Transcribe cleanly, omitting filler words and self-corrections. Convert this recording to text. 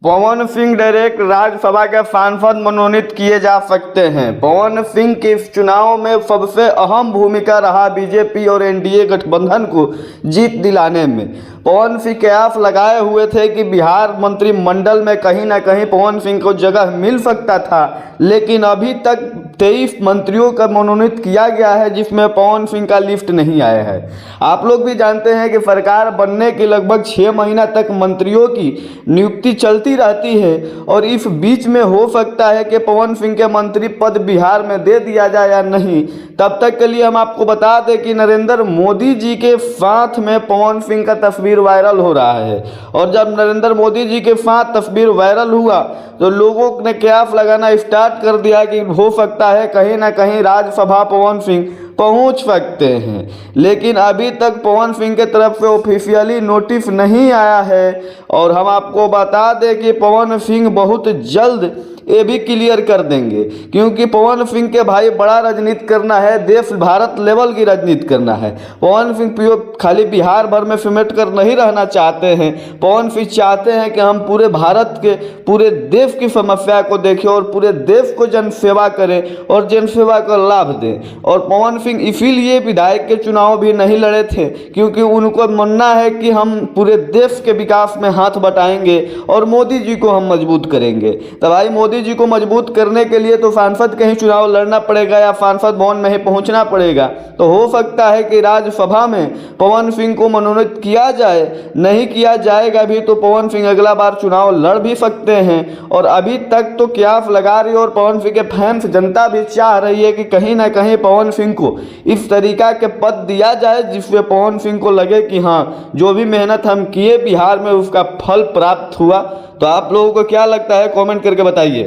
Pawan Singh direct Rajya Sabha के सांसद मनोनीत किए जा सकते हैं। पवन सिंह के इस चुनाव में सबसे अहम भूमिका रहा बीजेपी और एनडीए गठबंधन को जीत दिलाने में। पवन सिंह कयास लगाए हुए थे कि बिहार मंत्रिमंडल में कहीं ना कहीं पवन सिंह को जगह मिल सकता था, लेकिन अभी तक 23 मंत्रियों का मनोनीत किया गया है जिसमें पवन सिंह का लिस्ट नहीं आया है। आप लोग भी जानते हैं कि सरकार बनने के लगभग 6 महीना तक मंत्रियों की नियुक्ति चलती रहती है और इस बीच में हो सकता है कि पवन सिंह के मंत्री पद बिहार में दे दिया जाए या नहीं। तब तक के लिए हम आपको बता दें कि नरेंद्र मोदी जी के साथ में पवन सिंह का तस्वीर वायरल हो रहा है, और जब नरेंद्र मोदी जी के साथ तस्वीर वायरल हुआ तो लोगों ने कयास लगाना स्टार्ट कर दिया कि हो सकता है कहीं ना कहीं राज्यसभा पवन सिंह पहुंच सकते हैं। लेकिन अभी तक पवन सिंह के तरफ से ऑफिशियली नोटिस नहीं आया है, और हम आपको बता दें कि पवन सिंह बहुत जल्द ये भी क्लियर कर देंगे, क्योंकि पवन सिंह के भाई बड़ा राजनीति करना है, देश भारत लेवल की राजनीति करना है। पवन सिंह खाली बिहार भर में सिमट कर नहीं रहना चाहते हैं। पवन सिंह चाहते हैं कि हम पूरे भारत के, पूरे देश की समस्या को देखें और पूरे देश को जन सेवा करें और जन सेवा का लाभ दें। और पवन सिंह इसीलिए विधायक के चुनाव भी नहीं लड़े थे, क्योंकि उनको मानना है कि हम पूरे देश के विकास में हाथ बटाएंगे और मोदी जी को हम मजबूत करेंगे। तो भाई मोदी जी को मजबूत करने के लिए तो सांसद के ही चुनाव लड़ना पड़ेगा या सांसद भवन में ही पहुंचना पड़ेगा। तो हो सकता है कि राज्यसभा में पवन सिंह को मनोनीत किया जाए, नहीं किया जाएगा भी तो पवन सिंह अगला बार चुनाव लड़ भी सकते हैं। और अभी तक तो कयास लगा रही है और पवन सिंह के फैंस, जनता भी चाह रही है कि कहीं ना कहीं पवन सिंह को इस तरीका के पद दिया जाए जिससे पवन सिंह को लगे कि हाँ, जो भी मेहनत हम किए बिहार में उसका फल प्राप्त हुआ। तो आप लोगों को क्या लगता है, कमेंट करके बताइए।